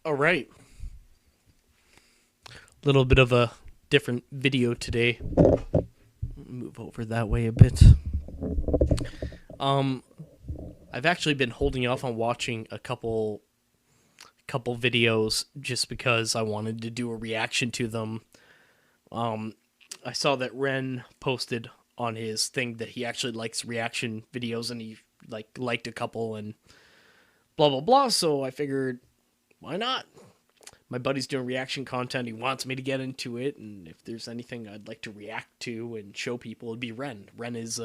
All right. Little bit of a different video today. Move over that way a bit. I've actually been holding off on watching a couple videos just because I wanted to do a reaction to them. I saw that Ren posted on his thing that he actually likes reaction videos, and he liked a couple and blah blah blah, so I figured, why not? My buddy's doing reaction content. He wants me to get into it, and if there's anything I'd like to react to and show people, it'd be Ren. Ren is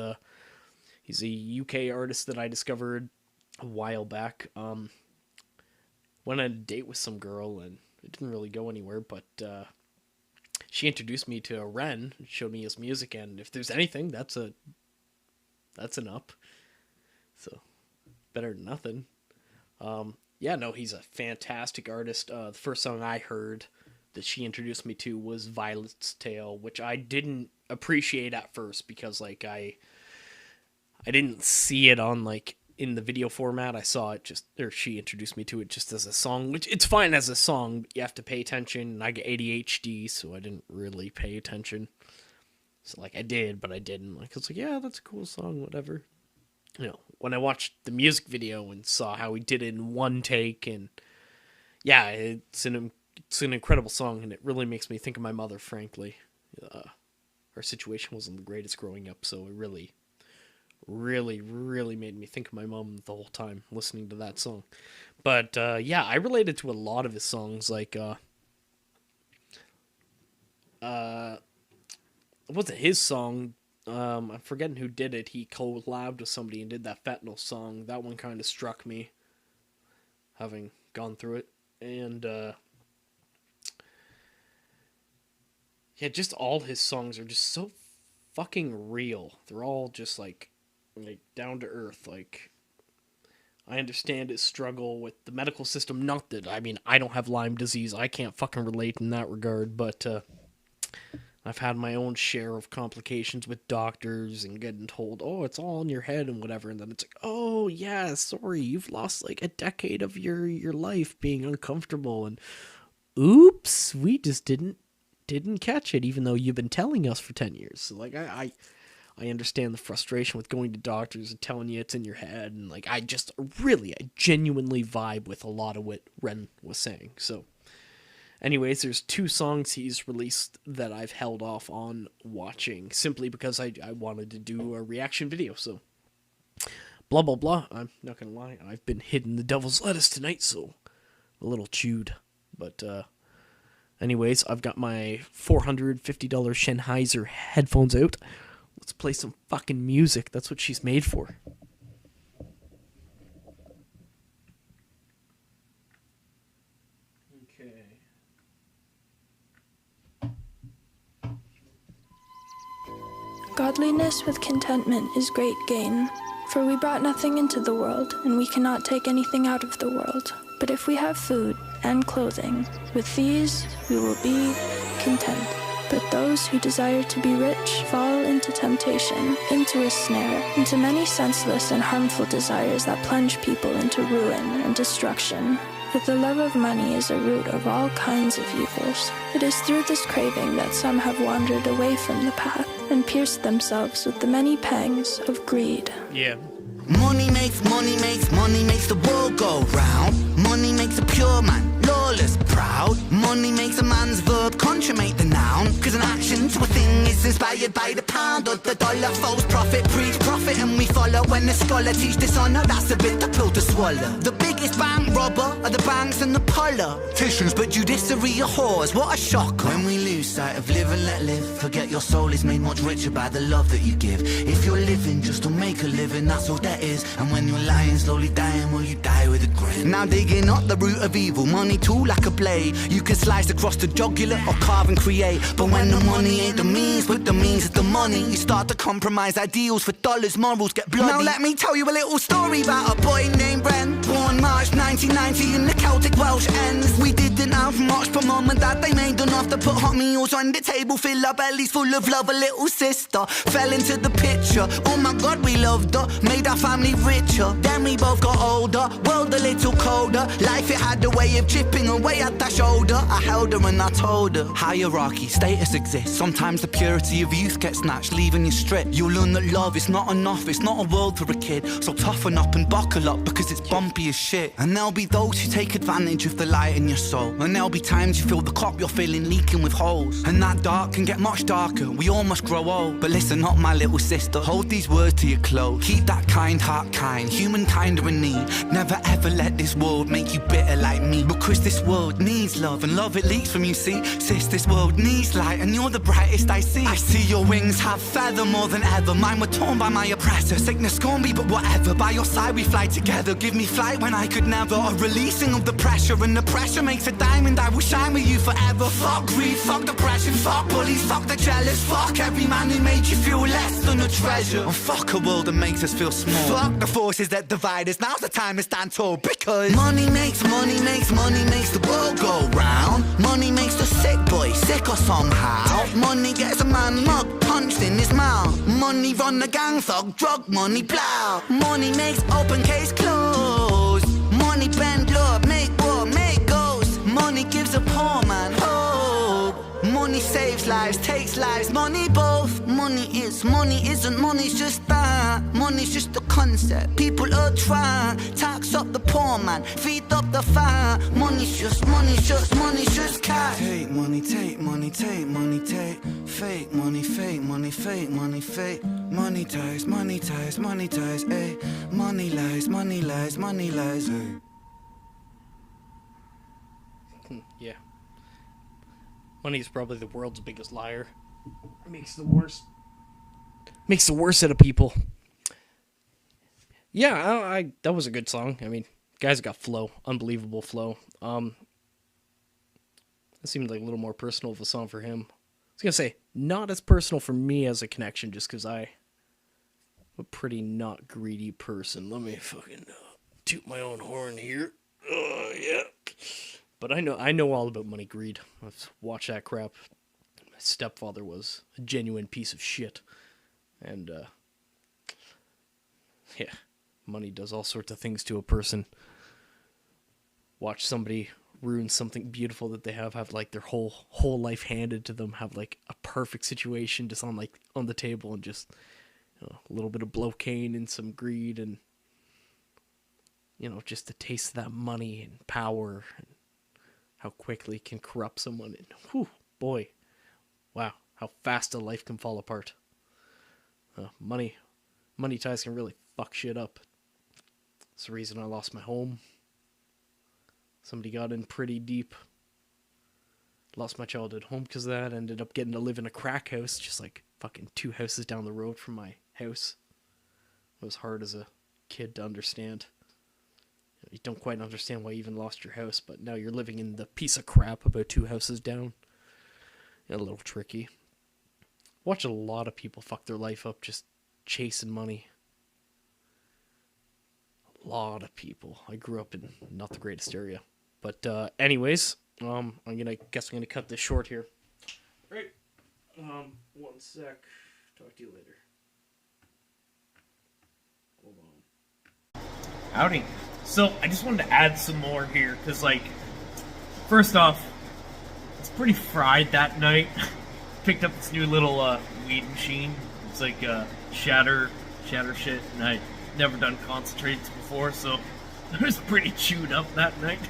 he's a UK artist that I discovered a while back. Went on a date with some girl, and it didn't really go anywhere, but she introduced me to Ren, showed me his music, and if there's anything, that's an up. So, better than nothing. Yeah, no, he's a fantastic artist. The first song I heard that she introduced me to was Violet's Tale, which I didn't appreciate at first because I didn't see it on in the video format. I saw it she introduced me to it just as a song, which it's fine as a song. You have to pay attention, and I get ADHD, so I didn't really pay attention. So I did, but I didn't. I was like, yeah, that's a cool song, whatever. When I watched the music video and saw how he did it in one take, and yeah, it's an incredible song, and it really makes me think of my mother, frankly. Her situation wasn't the greatest growing up, so it really, really, really made me think of my mom the whole time listening to that song. But yeah, I related to a lot of his songs, it wasn't his song. I'm forgetting who did it. He collabed with somebody and did that Fentanyl song. That one kind of struck me, having gone through it. And, yeah, just all his songs are just so fucking real. They're all just, down to earth. I understand his struggle with the medical system. Not that, I don't have Lyme disease. I can't fucking relate in that regard, but, I've had my own share of complications with doctors and getting told, oh, it's all in your head and whatever. And then it's oh, yeah, sorry, you've lost a decade of your life being uncomfortable. And oops, we just didn't catch it, even though you've been telling us for 10 years. So, I understand the frustration with going to doctors and telling you it's in your head. And, I genuinely vibe with a lot of what Ren was saying. So, anyways, there's 2 songs he's released that I've held off on watching simply because I wanted to do a reaction video. So, blah, blah, blah. I'm not going to lie. I've been hitting the devil's lettuce tonight, so a little chewed. But, anyways, I've got my $450 Sennheiser headphones out. Let's play some fucking music. That's what she's made for. Godliness with contentment is great gain, for we brought nothing into the world, and we cannot take anything out of the world. But if we have food and clothing, with these we will be content. But those who desire to be rich fall into temptation, into a snare, into many senseless and harmful desires that plunge people into ruin and destruction. For the love of money is a root of all kinds of evils. It is through this craving that some have wandered away from the path and pierced themselves with the many pangs of greed. Yeah. Money makes the world go round. Money makes a pure man lawless, proud. Money makes a man's verb consummate the noun. Cause an action to a thing is inspired by the pound or the dollar. False prophet, preach profit and we follow. When the scholar teach dishonor, that's a bitter pill to swallow. The biggest bank robber are the banks and the politicians, but judiciary are whores, what a shock. When we lose sight of live and let live, forget your soul is made much richer by the love that you give. If you're living just to make a living, that's all that is. And when you're lying, slowly dying, well you die with a grin. Now digging up the root of evil, money too like a blade. You can slice across the jugular or carve and create. But when the money ain't the means, but the means is the money, you start to compromise ideals for dollars, morals get bloody. Now let me tell you a little story about a boy named Ren, born March 1990 in the Celtic basic Welsh ends. We didn't have much, but mum and dad, they made enough to put hot meals on the table, fill our bellies full of love. A little sister fell into the picture. Oh my God, we loved her, made our family richer. Then we both got older, world a little colder. Life, it had a way of chipping away at that shoulder. I held her and I told her, hierarchy, status exists. Sometimes the purity of youth gets snatched, leaving you stripped. You'll learn that love is not enough, it's not a world for a kid. So toughen up and buckle up, because it's bumpy as shit. And there'll be those who take advantage of the light in your soul. And there'll be times you feel the cup you're filling leaking with holes. And that dark can get much darker, we all must grow old. But listen up, my little sister, hold these words to your close. Keep that kind heart kind, humankind are in need. Never ever let this world make you bitter like me. Because this world needs love, and love it leaks from you, see. Sis, this world needs light, and you're the brightest I see. I see your wings have feather more than ever. Mine were torn by my oppressor. Sickness scorned me, but whatever. By your side we fly together. Give me flight when I could never. A releasing of the pressure, and the pressure makes a diamond. I will shine with you forever. Fuck greed, fuck depression, fuck bullies, fuck the jealous. Fuck every man who made you feel less than a treasure. And fuck a world that makes us feel small. Fuck the forces that divide us. Now's the time to stand tall, because money makes the world go round. Money makes the sick boy sicker somehow. Money gets a man mug punched in his mouth. Money run the gang thug, drug money plow. Money makes open case close. Money bend love, make war, make ghosts. Money gives a poor man hope. Money saves lives, takes lives, money both. Money is, money isn't, money's just that. Money's just a concept, people are trying. Tax up the poor man, feed up the fire. Money's just cash. Take money, take money, take money, take. Fake money, fake money, fake money, fake. Money ties, money ties, money ties, eh. Money lies, money lies, money lies, eh. Yeah. Money is probably the world's biggest liar. It makes the worst out of people. Yeah, I that was a good song. I mean, guys got flow, unbelievable flow. It seemed like a little more personal of a song for him. I was gonna say not as personal for me as a connection, just because I'm a pretty not greedy person. Let me fucking toot my own horn here. Oh yeah. But I know all about money greed. I've watched that crap. My stepfather was a genuine piece of shit. And, yeah, money does all sorts of things to a person. Watch somebody ruin something beautiful that they have like their whole life handed to them, have like a perfect situation just on the table, and just, you know, a little bit of blocaine and some greed, and, you know, just the taste of that money and power, and how quickly it can corrupt someone. And, whew, boy, wow, how fast a life can fall apart. Money ties can really fuck shit up. It's the reason I lost my home. Somebody got in pretty deep. Lost my childhood home because of that. Ended up getting to live in a crack house, just like fucking 2 houses down the road from my house. It was hard as a kid to understand. You don't quite understand why you even lost your house, but now you're living in the piece of crap about 2 houses down. A little tricky. Watch a lot of people fuck their life up just chasing money. A lot of people. I grew up in not the greatest area. But anyways, I'm gonna cut this short here. Right. 1 sec. Talk to you later. Hold on. Howdy. So, I just wanted to add some more here, because, like, first off, it's pretty fried that night. Picked up this new little weed machine. It's like shatter shit, and I'd never done concentrates before, so I was pretty chewed up that night.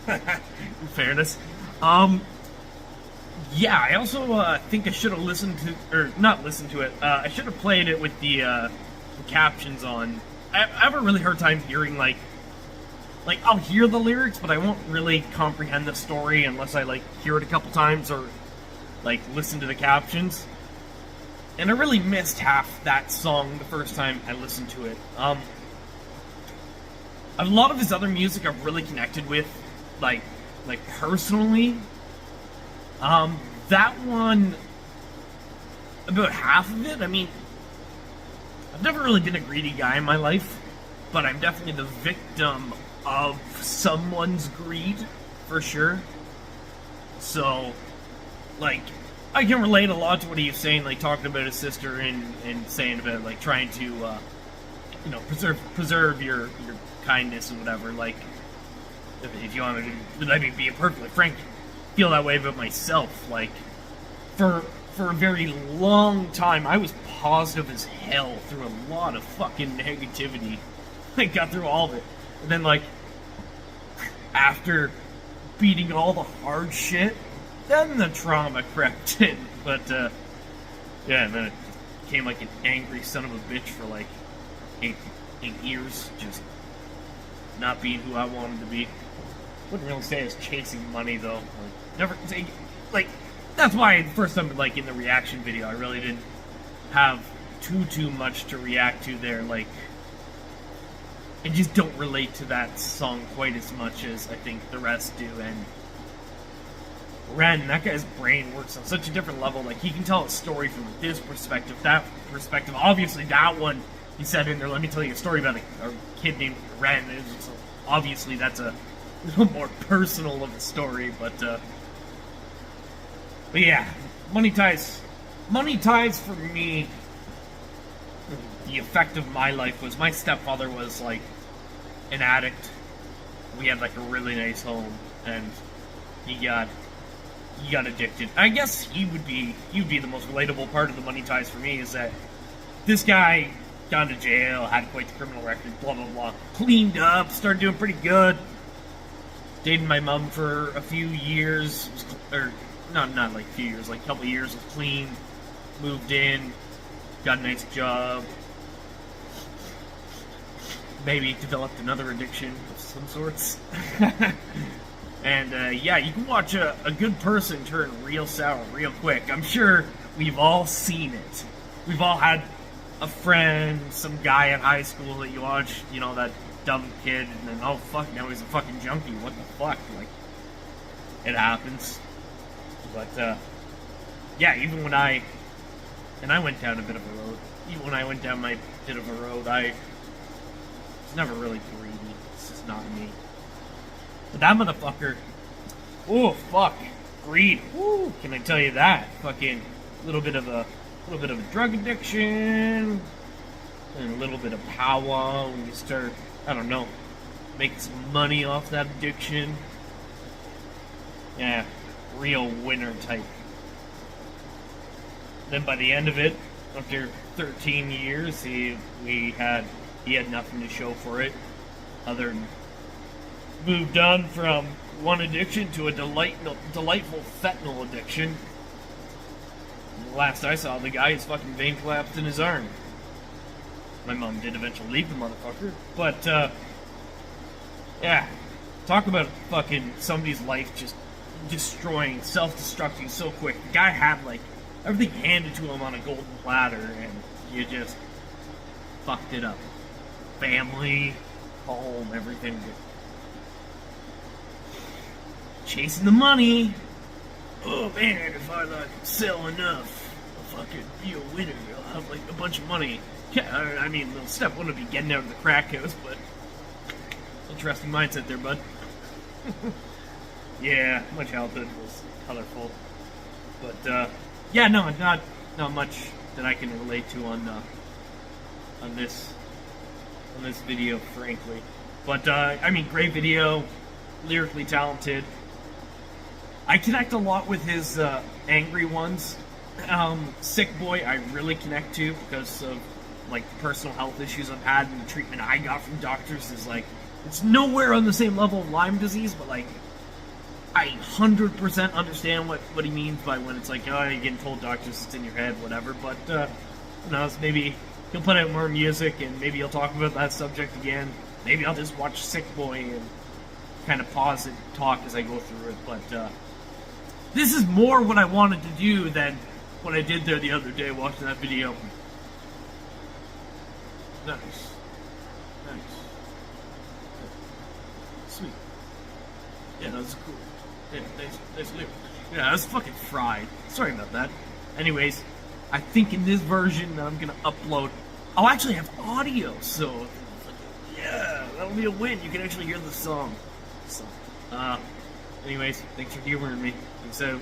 In fairness. Yeah, I also think I should have listened to, or not listened to it, I should have played it with the captions on. I have a really hard time hearing, like, I'll hear the lyrics, but I won't really comprehend the story unless I, like, hear it a couple times or, like, listen to the captions. And I really missed half that song the first time I listened to it. A lot of his other music I've really connected with, like personally. That one, about half of it, I mean, I've never really been a greedy guy in my life, but I'm definitely the victim of someone's greed, for sure. So, like, I can relate a lot to what he was saying, like, talking about his sister and saying about, like, trying to, you know, preserve your kindness and whatever. Like, if you want to, I mean, being perfectly frank, I feel that way about myself. Like, for a very long time, I was positive as hell through a lot of fucking negativity. I got through all of it. And then, like, after beating all the hard shit, then the trauma crept in. But, yeah, and then it became like an angry son of a bitch for, like, eight years, just not being who I wanted to be. Wouldn't really say I was chasing money, though. Like, never, like, that's why the first time, like, in the reaction video, I really didn't have too much to react to there. Like, I just don't relate to that song quite as much as I think the rest do. And Ren, that guy's brain works on such a different level. Like, he can tell a story from this perspective, that perspective. Obviously, that one, he said in there, let me tell you a story about a kid named Ren. Obviously, that's a little more personal of a story, but yeah, Money Ties. Money Ties, for me, the effect of my life was my stepfather was, like, an addict. We had, like, a really nice home, and he got addicted. I guess he'd be the most relatable part of the Money Ties for me, is that this guy got into jail, had quite the criminal record, blah blah blah, cleaned up, started doing pretty good, dated my mom for a few years, or not like a few years, like a couple of years, was clean, moved in, got a nice job, maybe developed another addiction of some sorts. And, yeah, you can watch a good person turn real sour real quick. I'm sure we've all seen it. We've all had a friend, some guy at high school that you watch, you know, that dumb kid, and then, oh, fuck, now he's a fucking junkie. What the fuck? Like, it happens. But, yeah, even when I went down a bit of a road. Even when I went down my bit of a road, I was never really greedy. It's just not me. But that motherfucker, oh fuck, greed. Woo, can I tell you that? Fucking little bit of a drug addiction, and a little bit of power when you start, I don't know, making some money off that addiction. Yeah, real winner type. Then by the end of it, after 13 years, he had nothing to show for it, other than moved on from one addiction to a delightful fentanyl addiction. The last I saw, the guy, his fucking vein collapsed in his arm. My mom did eventually leave the motherfucker, but yeah, talk about fucking somebody's life just destroying, self-destructing so quick. The guy had, like, everything handed to him on a golden platter, and you just fucked it up. Family, home, everything. Chasing the money. Oh man, if I like sell enough, I'll fucking be a winner. I'll have like a bunch of money. Yeah, I mean, the step one would be getting out of the crack house, but interesting mindset there, bud. Yeah, my childhood was colorful, but yeah, no, not much that I can relate to on this video, frankly. But I mean, great video, lyrically talented. I connect a lot with his angry ones. Sick Boy, I really connect to because of like personal health issues I've had and the treatment I got from doctors is like, it's nowhere on the same level of Lyme disease, but like, I 100% understand what he means by when it's like, oh, you're getting told doctors it's in your head, whatever. But who knows, maybe he'll put out more music and maybe he'll talk about that subject again. Maybe I'll just watch Sick Boy and kind of pause and talk as I go through it. But this is more what I wanted to do than what I did there the other day watching that video. Nice. Sweet. Yeah, that was cool. Yeah, nice lyric. Yeah, I was fucking fried. Sorry about that. Anyways, I think in this version that I'm gonna upload, I'll actually have audio, so yeah, that'll be a win. You can actually hear the song. So, anyways, thanks for humoring me. And so,